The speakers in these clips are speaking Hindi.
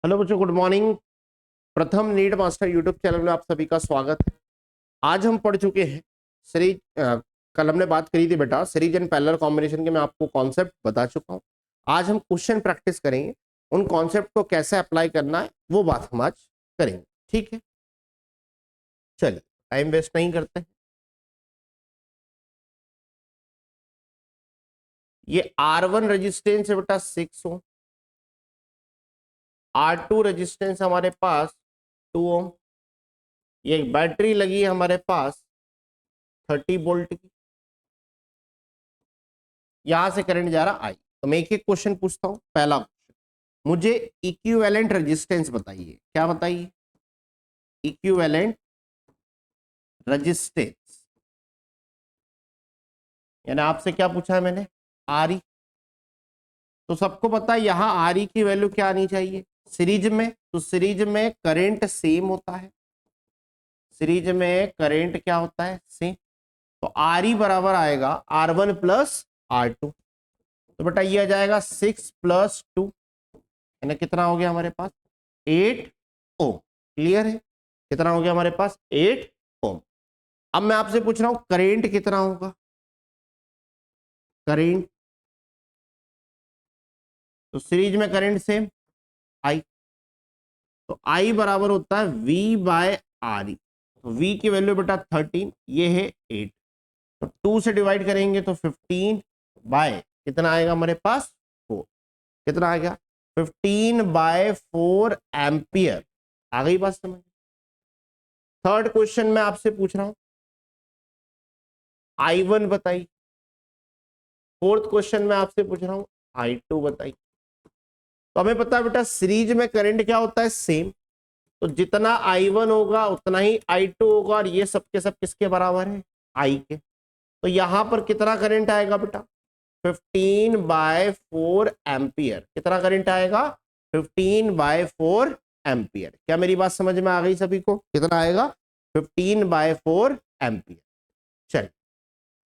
हेलो बच्चों, गुड मॉर्निंग। प्रथम नीट मास्टर यूट्यूब चैनल में आप सभी का स्वागत है। आज हम पढ़ चुके हैं सीरीज। कल हमने बात करी थी बेटा सीरीज एंड पैरेलल कॉम्बिनेशन के, मैं आपको कॉन्सेप्ट बता चुका हूं। आज हम क्वेश्चन प्रैक्टिस करेंगे, उन कॉन्सेप्ट को कैसे अप्लाई करना है वो बात हम आज करेंगे। ठीक है, चलिए टाइम वेस्ट नहीं करते हैं। ये R1 रेजिस्टेंस है बेटा 6 ओम, R2 रेजिस्टेंस हमारे पास 2 ओम, ये एक बैटरी लगी है हमारे पास 30 वोल्ट की, यहां से करंट जा रहा आई। तो मैं एक एक क्वेश्चन पूछता हूं। पहला क्वेश्चन, मुझे इक्विवेलेंट रेजिस्टेंस बताइए। क्या बताइए? इक्विवेलेंट रेजिस्टेंस, यानी आपसे क्या पूछा है मैंने? R E. तो सबको पता है यहां आर ई की वैल्यू क्या आनी चाहिए सीरीज में। तो सीरीज में करंट सेम होता है, सीरीज में करंट क्या होता है? सेम। तो आर ई बराबर आएगा R1 प्लस R2। तो बेटा ये आ जाएगा 6 प्लस 2, यानी कितना हो गया हमारे पास? 8 ओम। क्लियर है? कितना हो गया हमारे पास? 8 ओम। अब मैं आपसे पूछ रहा हूं करेंट कितना होगा? करेंट, तो सीरीज में करंट सेम आई, तो आई बराबर होता है V बाय आर ई। तो V की वैल्यू बेटा 13, ये है 8, तो 2 से डिवाइड करेंगे तो 15 बाय कितना आएगा हमारे पास? 4। कितना आ गया? 15 बाय 4 एम्पियर। आ गई बात समझ? थर्ड क्वेश्चन मैं आपसे पूछ रहा हूं I1 बताइए। फोर्थ क्वेश्चन में आपसे पूछ रहा हूं I2 बताइए। तो हमें पता है बेटा सीरीज में करंट क्या होता है? सेम। तो जितना I1 होगा उतना ही I2 होगा, और ये सब के सब किसके बराबर है? I के। तो यहां पर कितना करंट आएगा बेटा? 15 बाय 4 एम्पियर। कितना करंट आएगा? 15 बाय 4 एम्पियर। क्या मेरी बात समझ में आ गई सभी को? कितना आएगा? 15 बाय 4 एम्पियर। चलिए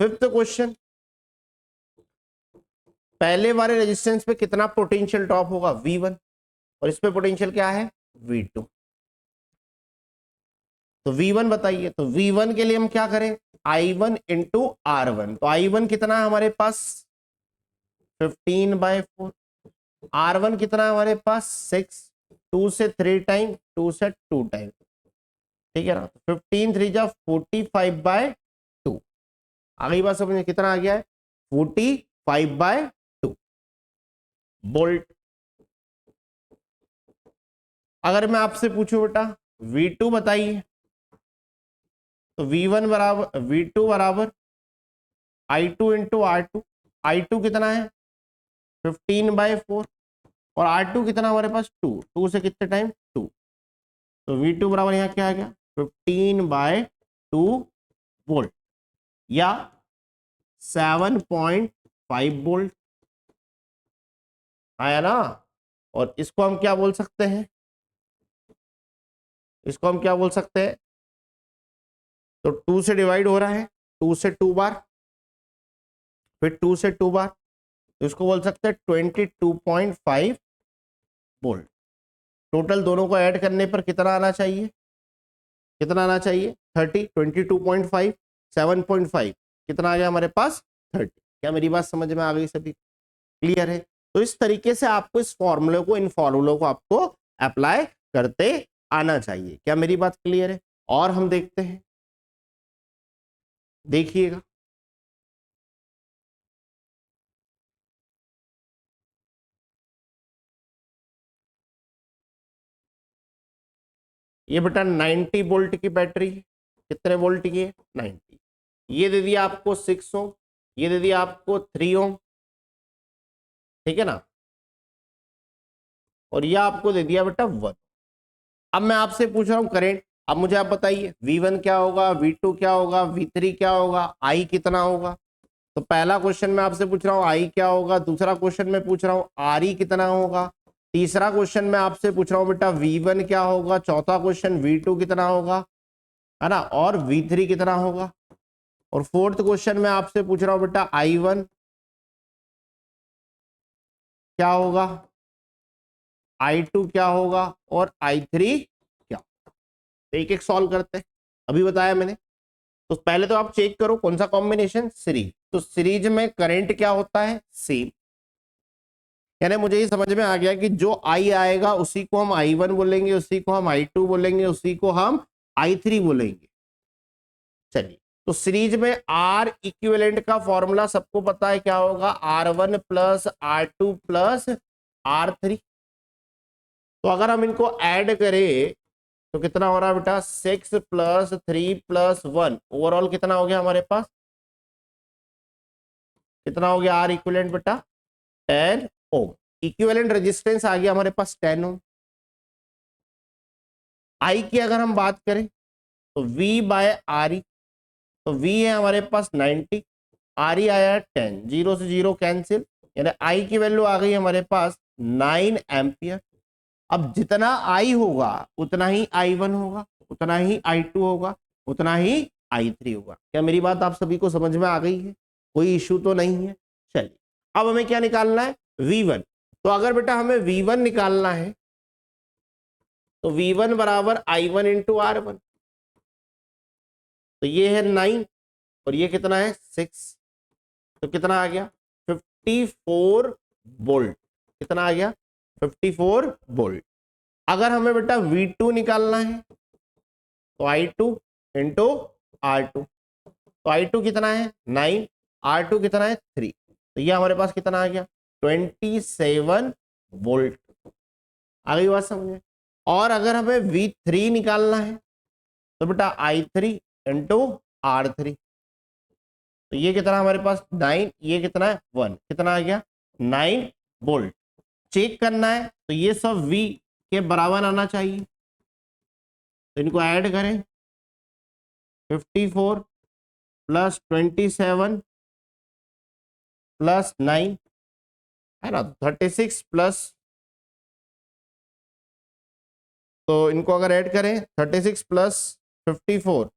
फिफ्थ क्वेश्चन, पहले वाले रेजिस्टेंस पे कितना पोटेंशियल ड्रॉप होगा? V1, और इस पे पोटेंशियल क्या है? V2। तो V1 बताइए। तो V1 के लिए हम क्या करें? I1 into R1। तो I1 कितना है हमारे पास? 15 बाय 4। R1 कितना है हमारे पास? 6। 2 से 3 टाइम, 2 से 2 टाइम, ठीक है ना? 15 3 जा 45 बाय 2। आ गई बात समझ में? कितना आ गया है? 45 बाय 2 वोल्ट। अगर मैं आपसे पूछूं बेटा V2 बताइए, तो V1 बराबर V2 बराबर I2 इंटू R2। I2 कितना है? 15 बाय 4, और R2 कितना हमारे पास? 2। 2 से कितने टाइम? 2। तो V2 बराबर यहाँ क्या आ गया? 15 बाय 2 वोल्ट, या 7.5 वोल्ट आया ना। और इसको हम क्या बोल सकते हैं? इसको हम क्या बोल सकते हैं? तो 2 से डिवाइड हो रहा है, 2 से 2 बार, फिर 2 से 2 बार, तो इसको बोल सकते हैं 22.5 वोल्ट। टोटल दोनों को ऐड करने पर कितना आना चाहिए? कितना आना चाहिए? 30। 22.5 7.5 कितना आ गया हमारे पास? 30। क्या मेरी बात समझ में आ गई सभी? क्लियर है? तो इस तरीके से आपको इस फॉर्मूले को, इन फॉर्मूलों को आपको अप्लाई करते आना चाहिए। क्या मेरी बात क्लियर है? और हम देखते हैं, देखिएगा। ये बेटा 90 वोल्ट की बैटरी, कितने वोल्ट की है? 90। ये दे दिया आपको 6 ओम, ये दे दिया आपको 3 ओम, ठीक है ना, और ये आपको दे दिया बेटा 1। अब मैं आपसे पूछ रहा हूं करंट। अब मुझे आप बताइए V1 क्या होगा, V2 क्या होगा, V3 क्या होगा, I कितना होगा? तो पहला क्वेश्चन मैं आपसे पूछ रहा हूँ I क्या होगा, दूसरा क्वेश्चन मैं पूछ रहा हूँ RE कितना होगा, तीसरा क्वेश्चन मैं आपसे पूछ रहा हूँ बेटा V1 क्या होगा, चौथा क्वेश्चन V2 कितना होगा, है ना, और V3 कितना होगा, और फोर्थ क्वेश्चन मैं आपसे पूछ रहा हूँ बेटा I1 क्या होगा, I2 क्या होगा और I3 क्या होगा। एक एक सॉल्व करते हैं, अभी बताया मैंने। तो पहले तो आप चेक करो कौन सा कॉम्बिनेशन, सीरीज। तो सीरीज में करंट क्या होता है, सेम। यानी मुझे ये समझ में आ गया कि जो I आएगा उसी को हम I1 बोलेंगे, उसी को हम I2 बोलेंगे, उसी को हम I3 बोलेंगे। चलिए, तो सीरीज में R इक्विवेलेंट का फॉर्मूला सबको पता है क्या होगा, R1 plus R2 plus R3। तो अगर हम इनको ऐड करें तो कितना हो रहा है बेटा, 6 प्लस 3 प्लस 1, ओवरऑल कितना हो गया हमारे पास, कितना हो गया आर इक्विवेलेंट बेटा, 10 ओम। इक्विवेलेंट रेजिस्टेंस आ गया हमारे पास 10 ओम। आई की अगर हम बात करें तो V बाय आर ई, तो V है हमारे पास 90, आर ई आया 10, जीरो से जीरो कैंसिल, यानी आई की वैल्यू आ गई हमारे पास 9 एम्पियर। अब जितना आई होगा उतना ही I1 होगा, उतना ही I2 होगा, उतना ही I3 होगा। क्या मेरी बात आप सभी को समझ में आ गई है, कोई इश्यू तो नहीं है। चलिए, अब हमें क्या निकालना है, V1। तो अगर बेटा हमें V1 निकालना है तो V1 बराबर I1 इंटू R1। तो ये है 9 और ये कितना है 6, तो कितना आ गया 54 वोल्ट। कितना आ गया 54 वोल्ट। अगर हमें बेटा V2 निकालना है तो I2 इंटू R2। तो I2 कितना है 9, R2 कितना है 3, तो ये हमारे पास कितना आ गया 27 वोल्ट। आ गई बात समझ में। और अगर हमें V3 निकालना है तो बेटा I3 इंटू R3। तो ये कितना हमारे पास 9, ये कितना है 1, कितना आ गया 9 वोल्ट। चेक करना है तो ये सब V के बराबर आना चाहिए, तो इनको ऐड करें, 54 प्लस 27 प्लस 9 है ना, 36 प्लस, तो इनको अगर ऐड करें 36 प्लस 54,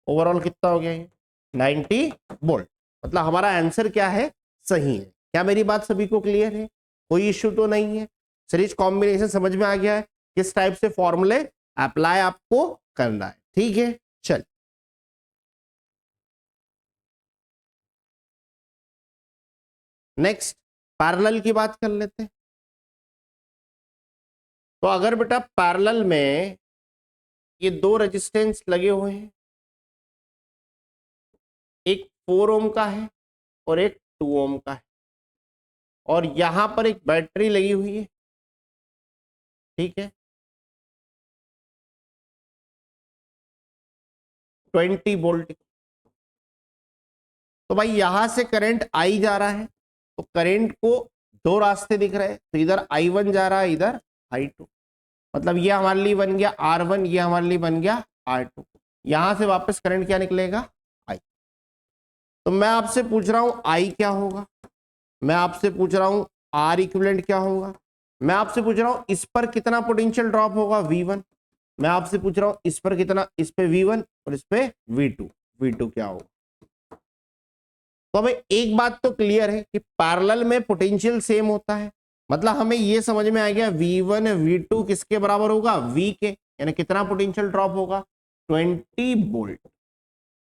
ओवरऑल कितना हो गया ये 90 वोल्ट। मतलब हमारा आंसर क्या है, सही है। क्या मेरी बात सभी को क्लियर है, कोई इश्यू तो नहीं है। सीरीज कॉम्बिनेशन समझ में आ गया है, किस टाइप से फॉर्मूले अप्लाई आपको करना है, ठीक है। चल, नेक्स्ट पैरेलल की बात कर लेते हैं। तो अगर बेटा पैरेलल में ये दो रेजिस्टेंस लगे हुए हैं, एक 4 ओम का है और एक 2 ओम का है, और यहां पर एक बैटरी लगी हुई है, ठीक है, 20 वोल्ट। तो भाई यहां से करंट आई जा रहा है, तो करंट को दो रास्ते दिख रहे हैं, तो इधर I1 जा रहा है, इधर I2। मतलब ये हमारे लिए बन गया R1, ये हमारे लिए बन गया R2। यहां से वापस करंट क्या निकलेगा, I। तो मैं आपसे पूछ रहा हूं I क्या होगा, मैं आपसे पूछ रहा हूं R इक्विवेलेंट क्या होगा, मैं आपसे पूछ रहा हूं इस पर कितना पोटेंशियल ड्रॉप होगा V1, मैं आपसे पूछ रहा हूं इस पर कितना, इस पे V1 और इस पे V2, V2 क्या होगा। तो हमें एक बात तो क्लियर है कि पैरेलल में पोटेंशियल सेम होता है, मतलब हमें ये समझ में आ गया V1 V2 किसके बराबर होगा, V के, यानी कितना पोटेंशियल ड्रॉप होगा 20 वोल्ट,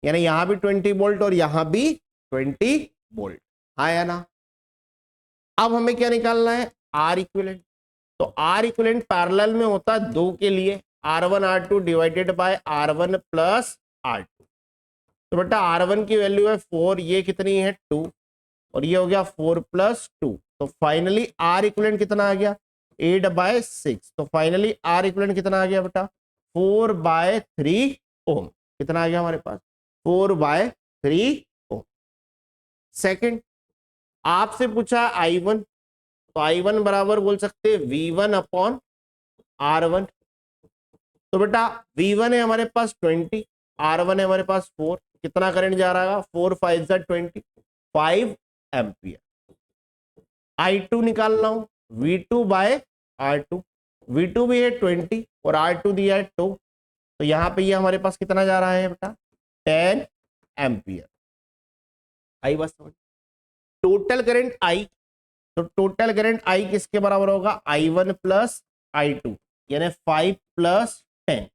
यानी यहां भी 20 वोल्ट और यहां भी 20 वोल्ट, हाँ या ना। अब हमें क्या निकालना है, R इक्विवेलेंट। तो R इक्विवेलेंट पैरेलल में होता है दो के लिए, R1 R2 divided by R1 plus R2। तो बेटा R1 की वैल्यू है 4, ये कितनी है 2, और ये हो गया 4 प्लस 2, तो फाइनली R इक्विवेलेंट कितना आ गया 8/6। तो फाइनली R इक्विवेलेंट कितना आ गया बेटा 4/3 ओम। कितना आ गया हमारे पास 4/3 ओम। सेकंड, आपसे पूछा I1, तो I1 बराबर बोल सकते हैं V1 अपॉन R1। तो बेटा V1 है हमारे पास 20, R1 है हमारे पास 4, कितना करंट जा रहा है 4 5 20, 5 एम्पियर। I2 निकाल रहा हूं V2 बाय R2, V2 भी है 20 और R2 दिया है 2, तो यहां पे ये हमारे पास कितना जा रहा है बेटा 10 एम्पियर। आई बस समझ, टोटल करंट I तो टोटल करंट I किसके बराबर होगा, I1 प्लस I2 यानी 5 प्लस 10।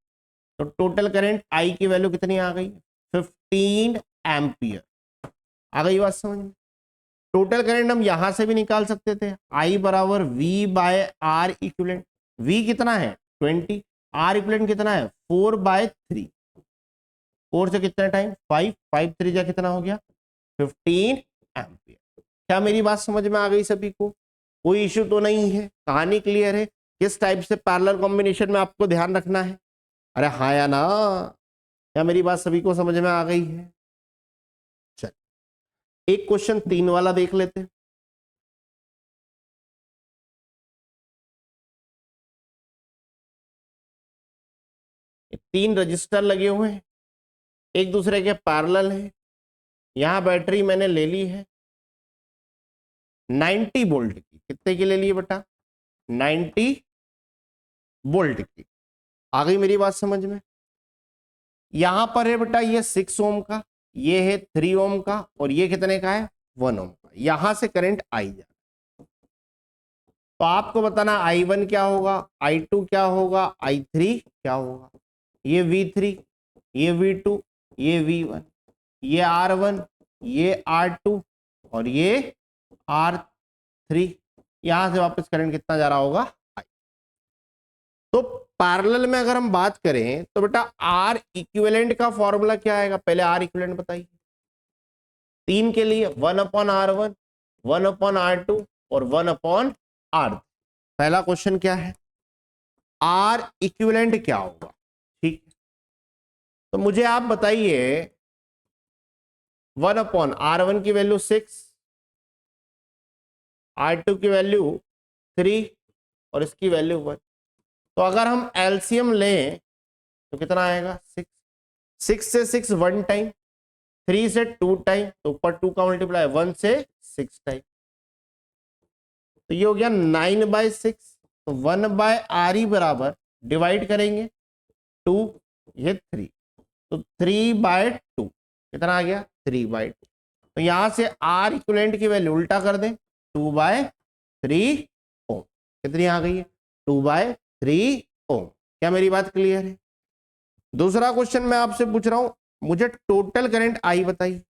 तो टोटल करंट I की वैल्यू कितनी आ गई, 15 एम्पियर। आ गई बात समझ में। टोटल करंट हम यहां से भी निकाल सकते थे, I बराबर V by R equivalent. V कितना है 20, R इक्विवेलेंट कितना है 4/3। 4 से कितना टाइम 5, 5 3 जा कितना हो गया 15 एम्पियर। क्या मेरी बात समझ में आ गई सभी को, कोई इश्यू तो नहीं है, कहानी क्लियर है। किस टाइप से पैरेलल कॉम्बिनेशन में आपको ध्यान रखना है, अरे हाँ या ना, क्या मेरी बात सभी को समझ में आ गई है। चल एक क्वेश्चन 3 वाला देख लेते हैं। तीन रजिस्टर लगे हुए हैं, एक दूसरे के पैरेलल हैं। यहां बैटरी मैंने ले ली है 90 वोल्ट की। कितने की ले लिए बेटा, 90 वोल्ट की। आ गई मेरी बात समझ में। यहां पर है बेटा ये 6 ओम का, ये है 3 ओम का, और ये कितने का है 1 ओम का। यहां से करंट आई जा, तो आपको बताना I1 क्या होगा, I2 क्या होगा, I3 क्या होगा। ये V3, ये V2, ये V1, ये R1, ये R2 और ये R3। यहां से वापस करंट कितना जा रहा होगा I। तो पैरेलल में अगर हम बात करें तो बेटा R इक्विवेलेंट का फॉर्मूला क्या आएगा, पहले R इक्विवेलेंट बताइए। 3 के लिए 1/R1, 1/R2 और 1/R। पहला क्वेश्चन क्या है, R इक्विवेलेंट क्या होगा। ठीक, तो मुझे आप बताइए 1/R1 की वैल्यू 6, R2 की वैल्यू 3 और इसकी वैल्यू 1। तो अगर हम एलसीएम लें तो कितना आएगा 6, 6 से 6 1 टाइम, 3 से 2 टाइम, तो ऊपर 2 का मल्टीप्लाई 1 से 6 टाइम, तो ये हो गया 9/6। तो 1/RE बराबर डिवाइड करेंगे 2, ये 3, तो 3/2 कितना आ गया 3/2। तो यहां से R इक्विवेलेंट की वैल्यू उल्टा कर दें 2/3 ओम। कितनी आ गई है 2/3 ओम। क्या मेरी बात क्लियर है। दूसरा क्वेश्चन मैं आपसे पूछ रहा हूं, मुझे टोटल करंट I बताइए।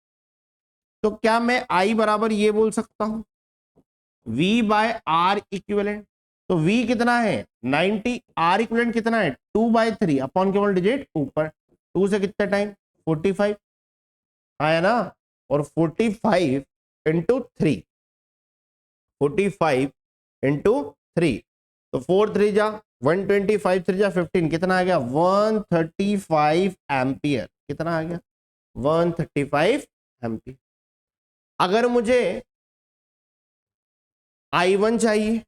तो क्या मैं I बराबर ये बोल सकता हूं V/R इक्विवेलेंट। तो V कितना है 90, R इक्विवेलेंट कितना है 2/3 अपॉन केवल डिजिट ऊपर, 2 से कितना टाइम 45 आया ना, और 45 इंटू 3, 45 इंटू 3, तो 4 3 जा 125, 3 जा 15, कितना आ गया 135 एम्पियर। कितना आ गया 135 एम्पियर। अगर मुझे I1 चाहिए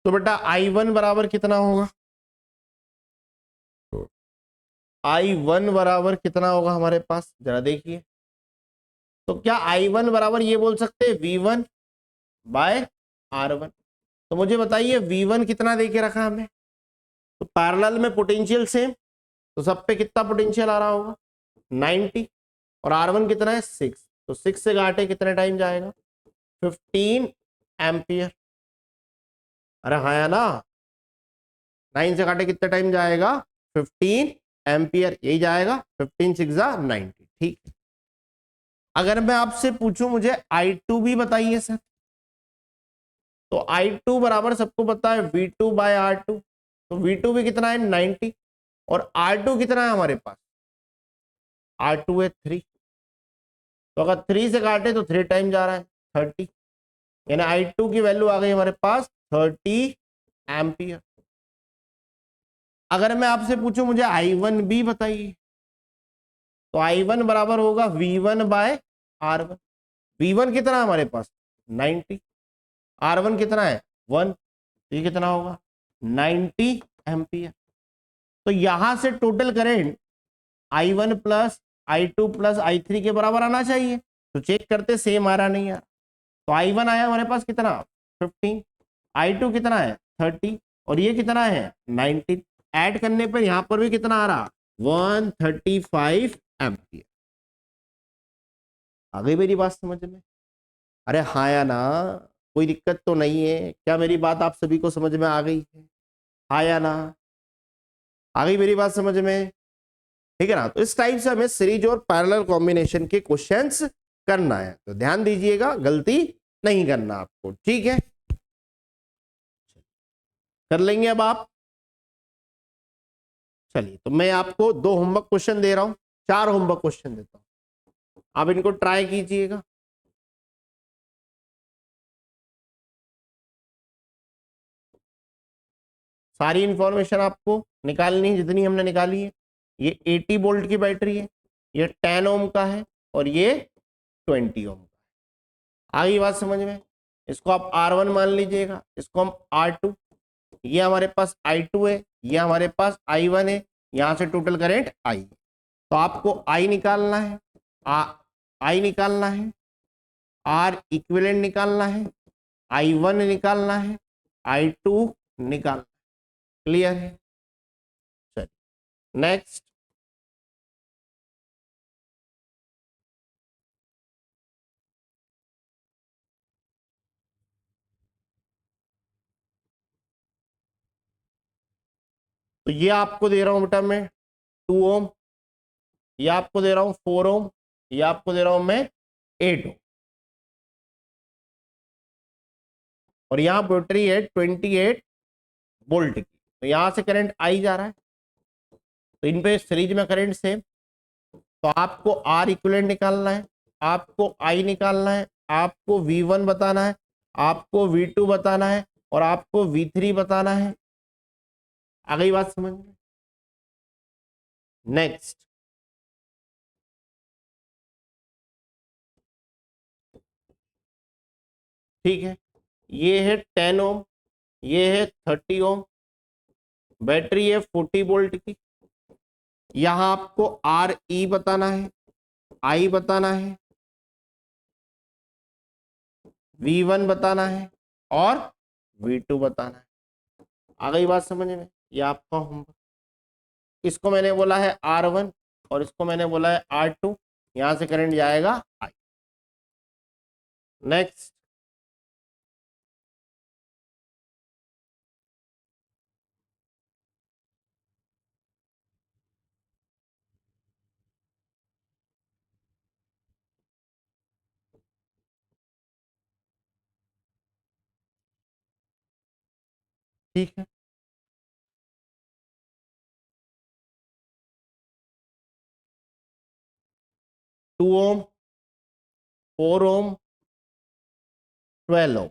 तो बेटा I1 बराबर कितना होगा, I1 बराबर कितना होगा हमारे पास जरा देखिए। तो क्या I1 बराबर ये बोल सकते हैं V1/R1। तो मुझे बताइए V1 कितना देके रखा हमें, तो पैरेलल में पोटेंशियल सेम, तो सब पे कितना पोटेंशियल आ रहा होगा 90, और R1 कितना है 6, तो 6 से घाटे कितने टाइम जाएगा 15 एम्पियर। अरे हाँ या ना, 9 से घाटे कितने टाइम जाएगा 15 एम्पियर, यही जाएगा 15 6 90। ठीक है, अगर मैं आपसे पूछूं मुझे I2 भी बताइए सर, तो I2 बराबर सबको पता है V2/R2। तो V2 भी कितना है 90, और R2 कितना है हमारे पास, R2 है 3, तो अगर 3 से काटे तो 3 टाइम जा रहा है 30, यानी I2 की वैल्यू आ गई हमारे पास 30 एम्पियर। अगर मैं आपसे पूछूं मुझे I1 भी बताइए, तो I1 बराबर होगा V1/R1। V1 कितना है हमारे पास 90, R1 कितना है 1, तो ये कितना होगा 90 एम्पियर। तो यहां से total current I1 plus I2 plus I3 के बराबर आना चाहिए, तो चेक करते सेम आ रहा नहीं यार। तो I1 आया हमारे पास कितना 15, I2 कितना है 30 और ये कितना है 19। ऐड करने पर यहां पर भी कितना आ रहा 135 एम्पियर। आ गई मेरी बात समझ में? अरे हाँ या ना, कोई दिक्कत तो नहीं है क्या? मेरी बात आप सभी को समझ में आ गई है? हाँ या ना? आ गई मेरी बात समझ में? ठीक है ना। तो इस टाइप से हमें सीरीज और पैरेलल कॉम्बिनेशन के क्वेश्चंस करना है, तो ध्यान दीजिएगा, गलती नहीं करना आपको, ठीक है? कर लेंगे अब आप। चलिए, तो मैं आपको 2 होमवर्क क्वेश्चन दे रहा हूं, 4 होमवर्क क्वेश्चन देता हूं, आप इनको ट्राई कीजिएगा। सारी इंफॉर्मेशन आपको निकालनी है जितनी हमने निकाली है। ये 80 वोल्ट की बैटरी है, ये 10 ओम का है और ये 20 ओम का। आगे बात समझ में? इसको आप R1 मान लीजिएगा, इसको हम R2, ये हमारे पास I2 है, ये हमारे पास I1 है, यहां से टोटल करंट I। तो आपको I निकालना है, I निकालना है, R इक्विवेलेंट निकालना है, I1 निकालना है, I2 निकालना। क्लियर है? चलिए नेक्स्ट। तो ये आपको दे रहा हूं बेटा मैं 2 ओम, ये आपको दे रहा हूं 4 ओम, ये आपको दे रहा हूं मैं 8 ओम, और यहाँ बैटरी है 28 वोल्ट की, तो यहां से करंट आई जा रहा है, तो इन पे सीरीज में करंट सेम। तो आपको आर इक्विवेलेंट निकालना है, आपको आई निकालना है, आपको V1 बताना है, आपको V2 बताना है और आपको V3 बताना है। आ गई बात समझ में? नेक्स्ट। ठीक है, ये है 10 ओम, ये है 30 ओम, बैटरी है 40 वोल्ट की। यहां आपको आर ई बताना है, आई बताना है, V1 बताना है और V2 बताना है। आ गई बात समझ में? ये आपका होमवर्क। इसको मैंने बोला है R1 और इसको मैंने बोला है R2, यहां से करंट जाएगा I। नेक्स्ट। ठीक है, 2 ओम, 4 ओम, 12 ओम,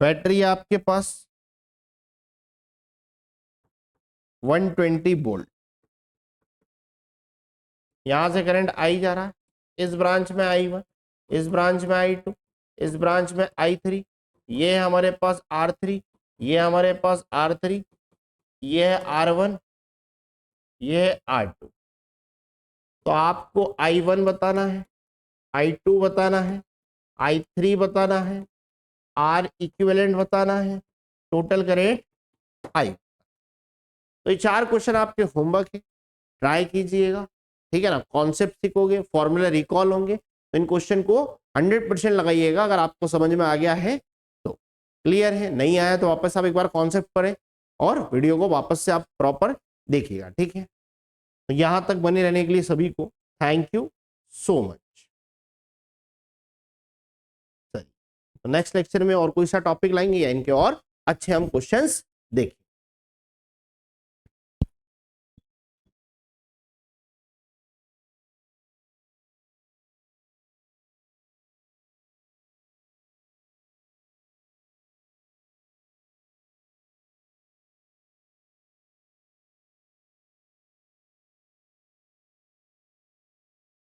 बैटरी आपके पास 120 वोल्ट, यहां से करंट आई जा रहा है, इस ब्रांच में I1, इस ब्रांच में I2, इस ब्रांच में I3, ये है हमारे पास R3, ये हमारे पास R3, ये है R1, ये है R2। तो आपको I1 बताना है, I2 बताना है, I3 बताना है, R इक्विवेलेंट बताना है, टोटल करेंट I। तो ये 4 क्वेश्चन आपके होमवर्क है, ट्राई कीजिएगा, ठीक है ना। कॉन्सेप्ट सीखोगे, फॉर्मूला रिकॉल होंगे, तो इन क्वेश्चन को 100% लगाइएगा। अगर आपको समझ में आ गया है तो क्लियर है, नहीं आया तो वापस आप एक बार कॉन्सेप्ट पढ़ें और वीडियो को वापस से आप प्रॉपर देखिएगा, ठीक है। तो यहां तक बने रहने के लिए सभी को थैंक यू सो मच। चलिए, तो नेक्स्ट लेक्चर में और कोई सा टॉपिक लाएंगे या इनके और अच्छे हम क्वेश्चंस देखें।